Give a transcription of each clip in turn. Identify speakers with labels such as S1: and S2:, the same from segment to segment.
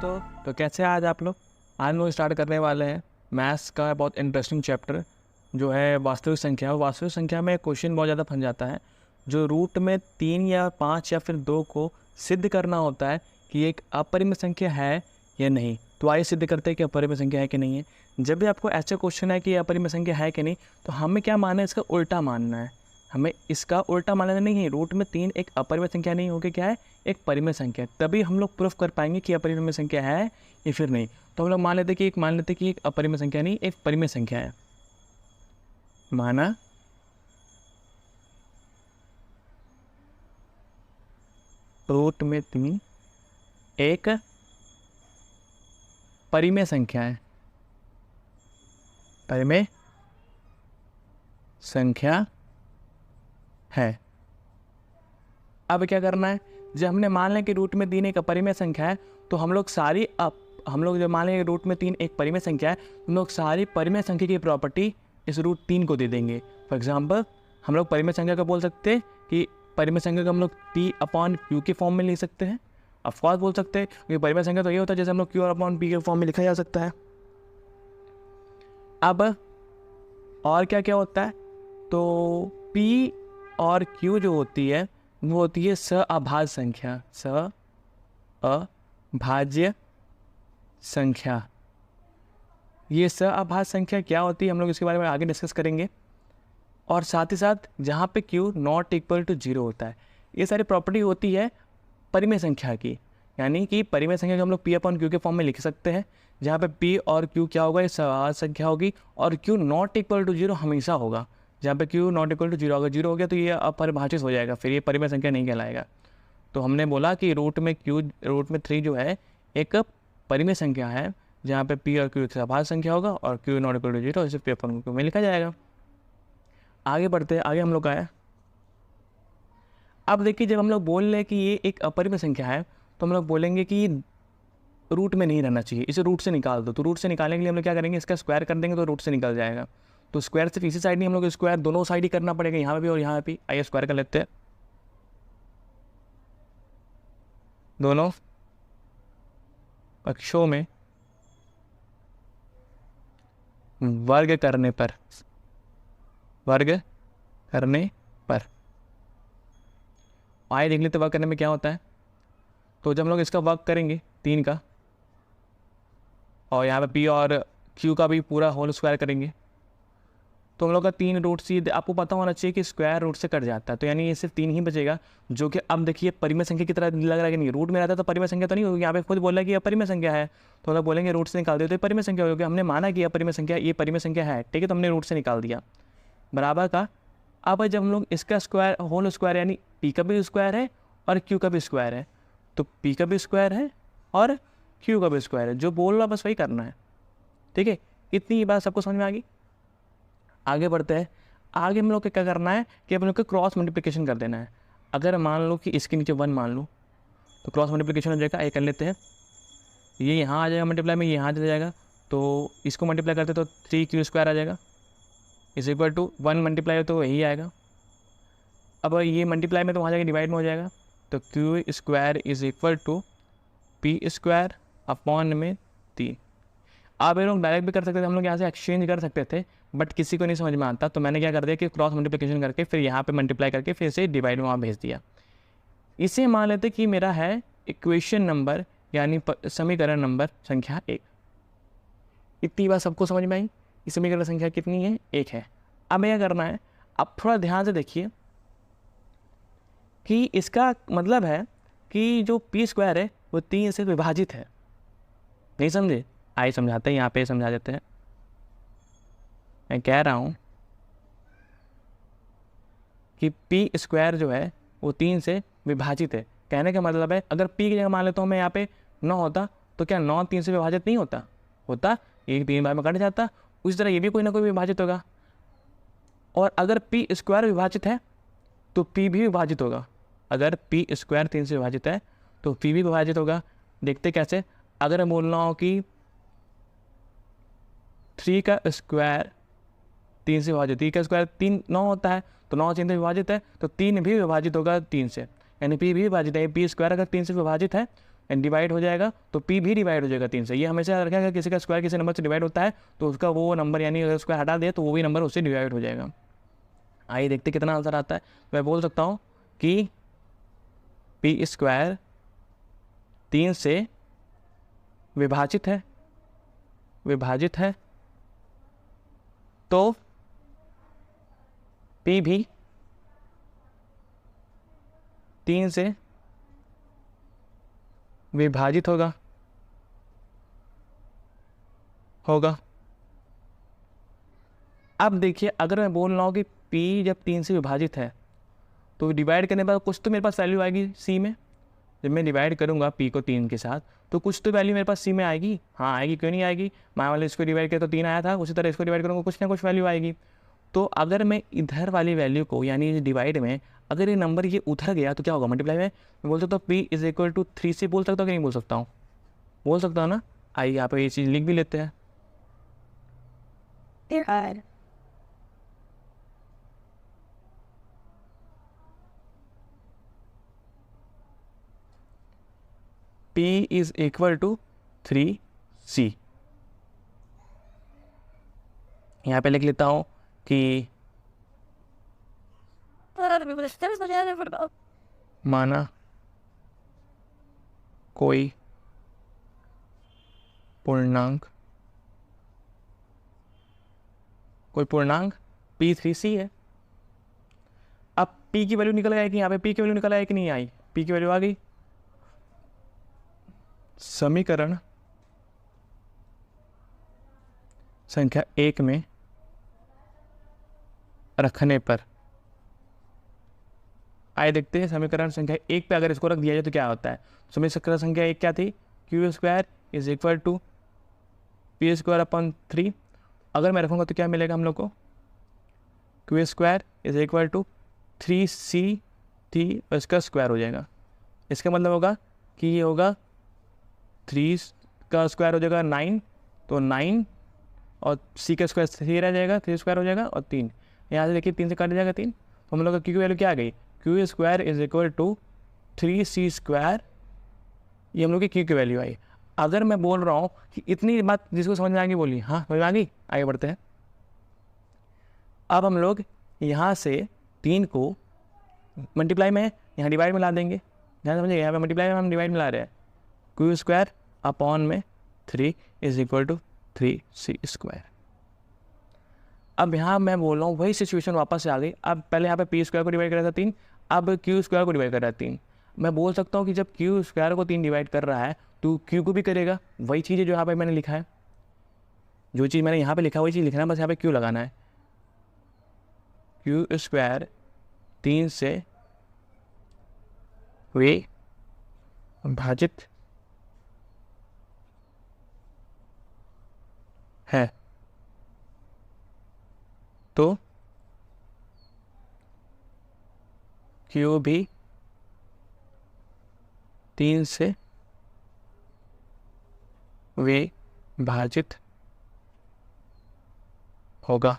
S1: दोस्तों, तो कैसे हैं आज आप लोग। आज हम लोग स्टार्ट करने वाले हैं मैथ्स का बहुत इंटरेस्टिंग चैप्टर जो है वास्तविक संख्या। वास्तविक संख्या में क्वेश्चन बहुत ज़्यादा फंस जाता है, जो रूट में 3 या 5 या फिर 2 को सिद्ध करना होता है कि एक अपरिमेय संख्या है या नहीं। तो आइए सिद्ध करते हैं कि अपरिमेय संख्या है कि नहीं है। जब भी आपको ऐसा क्वेश्चन है कि अपरिमेय संख्या है कि नहीं, तो हमें क्या मानना है, इसका उल्टा मानना है। हमें इसका उल्टा मानना नहीं है। रूट में 3 एक अपरिमेय संख्या नहीं होगी, क्या है, एक परिमेय संख्या। तभी हम लोग प्रूफ कर पाएंगे कि अपरिमेय संख्या है या फिर नहीं। तो हम लोग मान लेते कि एक अपरिमेय संख्या नहीं, एक परिमेय संख्या है। माना रूट में 3 एक परिमेय संख्या है, परिमेय संख्या है। अब क्या करना है, जब हमने मान लें कि रूट में 3 एक अपरिमेय संख्या है, तो हम लोग जब मान लें रूट में 3 एक परिमेय संख्या है, हम लोग सारी परिमेय संख्या की प्रॉपर्टी इस रूट 3 को दे देंगे। फॉर एग्जाम्पल, हम लोग परिमेय संख्या का बोल सकते हैं कि परिमेय संख्या का हम लोग P/Q के फॉर्म में लिख सकते हैं। ऑफकोर्स बोल सकते हैं, क्योंकि परिमेय संख्या तो ये होता है जैसे हम लोग Q/P के फॉर्म में लिखा जा सकता है। अब और क्या क्या होता है, तो P और Q जो होती है वो होती है सअभाज्य संख्या, सअभाज्य संख्या। ये सअभाज्य संख्या क्या होती है, हम लोग इसके बारे में आगे डिस्कस करेंगे। और साथ ही साथ जहाँ पे Q नॉट इक्वल टू 0 होता है, ये सारी प्रॉपर्टी होती है परिमेय संख्या की। यानी कि परिमेय संख्या को हम लोग P/Q के फॉर्म में लिख सकते हैं, जहाँ पे P और Q क्या होगा, ये सअभाज्य संख्या होगी। और Q नॉट इक्वल टू 0 हमेशा होगा। जहाँ पे Q नॉट इक्वल टू 0 होगा, 0 हो गया तो ये अपरिभाषित हो जाएगा, फिर ये परिमेय संख्या नहीं कहलाएगा। तो हमने बोला कि रूट में 3 जो है एक परिमेय संख्या है, जहाँ पे P और Q एक सअभाज्य संख्या होगा और Q नॉट इक्वल टू 0 इसे P/Q में लिखा जाएगा। आगे बढ़ते हैं, आगे हम लोग का है। अब देखिए, जब हम लोग बोल रहे हैं कि ये एक अपरिमेय संख्या है, तो हम लोग बोलेंगे कि रूट में नहीं रहना चाहिए, इसे रूट से निकाल दो। तो रूट से निकालने के लिए हम लोग क्या करेंगे, इसका स्क्वायर कर देंगे तो रूट से निकल जाएगा। तो स्क्वायर सिर्फ इसी साइड नहीं, हम लोग स्क्वायर दोनों साइड ही करना पड़ेगा, यहाँ पे भी और यहाँ पे भी। आइए स्क्वायर कर लेते हैं, दोनों पक्षों में वर्ग करने पर आइए देख लेते वर्ग करने में क्या होता है। तो जब हम लोग इसका वर्ग करेंगे 3 का, और यहाँ पे P और Q का भी पूरा होल स्क्वायर करेंगे, तो हम लोग का 3 रूट सीधे, आपको पता होना चाहिए कि स्क्वायर रूट से कट जाता है, तो यानी ये सिर्फ 3 ही बचेगा, जो कि अब देखिए परिमेय संख्या की तरह लग रहा है कि नहीं। रूट में रहता तो परिमेय संख्या तो नहीं होगी, यहाँ पे खुद बोल रहा है कि अपरिमेय संख्या है, तो हम लोग बोलेंगे रूट से निकाल दे तो परिमेय संख्या होगी। हमने माना कि अपरिमेय संख्या, ये परिमेय संख्या है, ठीक है, तो हमने रूट से निकाल दिया बराबर का। अब जब हम लोग इसका स्क्वायर होल स्क्वायर, यानी P का भी स्क्वायर है और Q का भी स्क्वायर है, तो P का भी स्क्वायर है और Q का भी स्क्वायर है, जो बोल रहा बस वही करना है, ठीक है। इतनी ही बात सबको समझ में आ गई। आगे बढ़ते हैं। आगे हम लोग को क्या करना है कि हम लोग को क्रॉस मल्टीप्लिकेशन कर देना है। अगर मान लो कि इसके नीचे 1 मान लो, तो क्रॉस मल्टीप्लिकेशन हो जाएगा। ये कर लेते हैं, ये यहाँ आ जाएगा मल्टीप्लाई में, ये यहाँ आ जाएगा, तो इसको मल्टीप्लाई करते तो 3Q² आ जाएगा इज इक्वल टू 1 मल्टीप्लाई हो तो यही आएगा। अब ये मल्टीप्लाई में तो वहाँ जाके डिवाइड में हो जाएगा, तो Q² is equal to P² upon में 3। आप ये लोग डायरेक्ट भी कर सकते थे, हम लोग यहाँ से एक्सचेंज कर सकते थे, बट किसी को नहीं समझ में आता, तो मैंने क्या कर दिया कि क्रॉस मल्टीप्लिकेशन करके फिर यहाँ पे मल्टीप्लाई करके फिर से डिवाइड में वहाँ भेज दिया। इसे मान लेते कि मेरा है इक्वेशन नंबर, यानी समीकरण नंबर संख्या 1। इतनी बात सबको समझ में आई। इस समीकरण संख्या कितनी है, 1 है। अब क्या करना है, अब थोड़ा ध्यान से देखिए कि इसका मतलब है कि जो P² है वो 3 से विभाजित है। नहीं समझे? आइए समझाते हैं, यहाँ पे समझा देते हैं। मैं कह रहा हूँ कि P² जो है वो 3 से विभाजित है। कहने का मतलब है, अगर P की जगह मान लेता हूँ मैं यहाँ पे 9 होता, तो क्या 9 3 से विभाजित नहीं होता? होता, एक 3 बार में कट जाता। उसी तरह ये भी कोई ना कोई विभाजित होगा। और अगर P² विभाजित है तो P भी विभाजित होगा। अगर P² 3 से विभाजित है तो P भी विभाजित होगा। देखते कैसे, अगर मैं बोल रहा हूँ कि 3 का स्क्वायर 3 से विभाजित, 3 का स्क्वायर 3 9 होता है, तो 9 3 से विभाजित है, तो 3 भी विभाजित होगा 3 से, यानी P भी विभाजित है। P² अगर 3 से विभाजित है, डिवाइड हो जाएगा तो पी भी डिवाइड हो जाएगा 3 से। ये हमेशा याद रखेगा, किसी का स्क्वायर किसी नंबर से डिवाइड होता है तो उसका वो नंबर यानी अगर स्क्वायर हटा दे तो वो भी नंबर उससे डिवाइड हो जाएगा। आइए देखते कितना आंसर आता है। मैं बोल सकता हूँ कि पी स्क्वायर 3 से विभाजित है तो पी भी 3 से विभाजित होगा। अब देखिए, अगर मैं बोल रहा हूँ कि P जब 3 से विभाजित है तो डिवाइड करने पर कुछ तो मेरे पास वैल्यू आएगी C में। जब मैं डिवाइड करूँगा P को 3 के साथ तो कुछ तो वैल्यू मेरे पास C में आएगी। हाँ आएगी, क्यों नहीं आएगी। मान वाले इसको डिवाइड किया तो 3 आया था, उसी तरह इसको डिवाइड करूँगा कुछ ना कुछ वैल्यू आएगी। तो अगर मैं इधर वाली वैल्यू को यानी डिवाइड में अगर ये नंबर ये उधर गया तो क्या होगा, मल्टीप्लाई में मैं बोल सकता हूँ P इज इक्वल टू 3 से बोल सकता हूँ कि नहीं बोल सकता हूँ, बोल सकता हूँ ना। आइए यहाँ पर ये चीज़ लिख भी लेते हैं। P is equal to 3C। यहाँ पे लिख लेता हूँ कि माना कोई पूर्णांक P 3C है। अब P की वैल्यू निकल आई कि यहाँ पे P की वैल्यू निकल आई कि नहीं आई, P की वैल्यू आ गई। समीकरण संख्या 1 में रखने पर, आइए देखते हैं समीकरण संख्या 1 पे अगर इसको रख दिया जाए तो क्या होता है। समीकरण संख्या 1 क्या थी, Q square is equal to P square upon 3। अगर मैं रखूँगा तो क्या मिलेगा हम लोग को, Q square is equal to 3C और इसका स्क्वायर हो जाएगा। इसका मतलब होगा कि ये होगा 3 का स्क्वायर हो जाएगा 9, तो 9 और C का स्क्वायर 3 रह जाएगा, 3 स्क्वायर हो जाएगा और 3 यहाँ से देखिए 3 से काट जाएगा 3, तो हम लोग का क्यू की वैल्यू क्या आ गई, Q square is equal to 3C square. ये हम लोग की क्यू की वैल्यू आई। अगर मैं बोल रहा हूँ कि इतनी बात जिसको समझ में आ गई बोलिए हाँ समझ में आ गई। आगे बढ़ते हैं। अब हम लोग यहाँ से 3 को मल्टीप्लाई में यहाँ डिवाइड में ला देंगे। ध्यान समझिए, यहाँ पे मल्टीप्लाई में हम डिवाइड में ला रहे हैं। क्यू स्क्वायर अपॉन में 3 is equal to 3C square. अब यहाँ मैं बोल रहा हूँ वही सिचुएशन वापस से आ गई। अब पहले यहाँ पे पी स्क्वायर को डिवाइड कर रहा था 3, अब क्यू स्क्वायर को डिवाइड कर रहा है 3। मैं बोल सकता हूँ कि जब क्यू स्क्वायर को 3 डिवाइड कर रहा है तो क्यू को भी करेगा। वही चीज़ है जो यहाँ पे मैंने लिखा है, जो चीज़ मैंने यहाँ पे लिखा है वही चीज़ लिखना है, बस यहाँ पे क्यू लगाना है। क्यू स्क्वायर 3 से विभाजित है तो क्यू भी 3 से विभाजित होगा।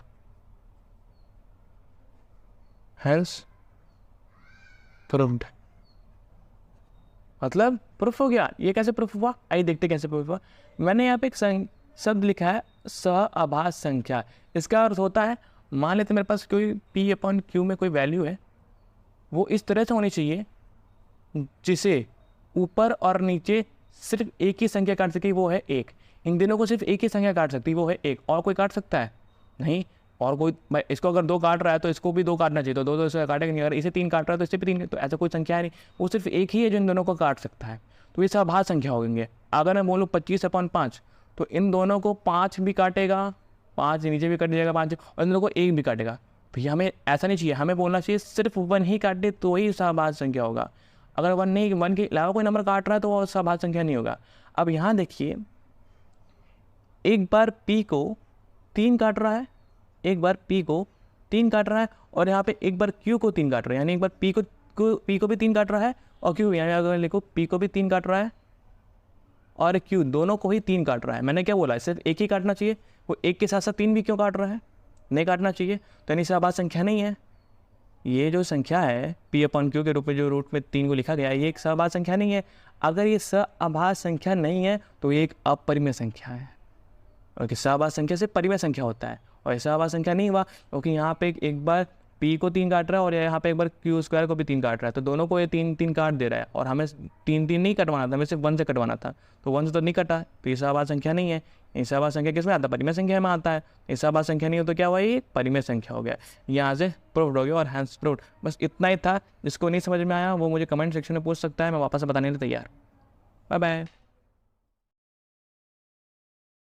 S1: Hence proved. मतलब प्रूफ हो गया। ये कैसे प्रूफ हुआ, आइए देखते कैसे प्रूफ हुआ। मैंने यहाँ पे एक शब्द लिखा है सहआभास संख्या। इसका अर्थ होता है, मान लेते मेरे पास कोई P अपॉन Q में कोई वैल्यू है, वो इस तरह से होनी चाहिए जिसे ऊपर और नीचे सिर्फ एक ही संख्या काट सके, वो है 1। इन दिनों को सिर्फ एक ही संख्या काट सकती है, वो है 1। और कोई काट सकता है नहीं। और कोई इसको अगर 2 काट रहा है तो इसको भी 2 काटना चाहिए, तो 2 इसका काटेगा नहीं। अगर इसे 3 काट रहा है तो इसे भी 3, तो ऐसा कोई संख्या है नहीं, वो सिर्फ एक ही है जो इन दोनों को काट सकता है। तो ये सहआभास संख्या होंगे। अगर मैं बोलूँ 25 अपॉन 5 तो इन दोनों को 5 भी काटेगा, 5 नीचे भी कट जाएगा 5, और इन दोनों को 1 भी काटेगा। भैया हमें ऐसा नहीं चाहिए, हमें बोलना चाहिए सिर्फ 1 ही काटे तो ही सहआभास संख्या होगा। अगर 1 नहीं, 1 के अलावा कोई नंबर काट रहा है तो वो सहआभास संख्या नहीं होगा। अब यहाँ देखिए, एक बार P को 3 काट रहा है, एक बार P को 3 काट रहा है, और यहाँ पे एक बार Q को 3 काट रहा है। यानी एक बार P को भी 3 काट रहा है और Q, यानी अगर लिखो P को भी 3 काट रहा है और Q, दोनों को ही 3 काट रहा है। मैंने क्या बोला, सिर्फ एक ही काटना चाहिए, वो एक के साथ साथ 3 भी क्यों काट रहा है, नहीं काटना चाहिए, तो यानी सहआभास संख्या नहीं है। ये जो संख्या है पी अपॉन क्यू के रूप में जो रूट में 3 को लिखा गया है, ये एक सहभाज्य संख्या नहीं है। अगर ये सहभाज्य संख्या नहीं है तो ये एक अपरिमेय संख्या है, क्योंकि सहभाज्य संख्या से परिमेय संख्या होता है, और सहभाज्य संख्या नहीं हुआ क्योंकि यहाँ पे एक बार पी को 3 काट रहा है और यहाँ पे एक बार क्यू स्क्वायर को भी 3 काट रहा है, तो दोनों को ये 3 काट दे रहा है, और हमें 3 नहीं कटवाना था, हमें सिर्फ 1 से कटवाना था, तो 1 से तो नहीं कटा, तो ये सहभाज्य संख्या नहीं है। ये सहभाज्य संख्या किस में आता है? परिमेय संख्या में आता है। ये सहभाज्य संख्या नहीं हो तो क्या हुआ? ये परिमेय संख्या हो गया। यहाँ से प्रूव्ड हो गया और हैंस प्रूव्ड। बस इतना ही था। जिसको नहीं समझ में आया वो मुझे कमेंट सेक्शन में पूछ सकता है, मैं वापस से बताने के लिए तैयार। Bye bye.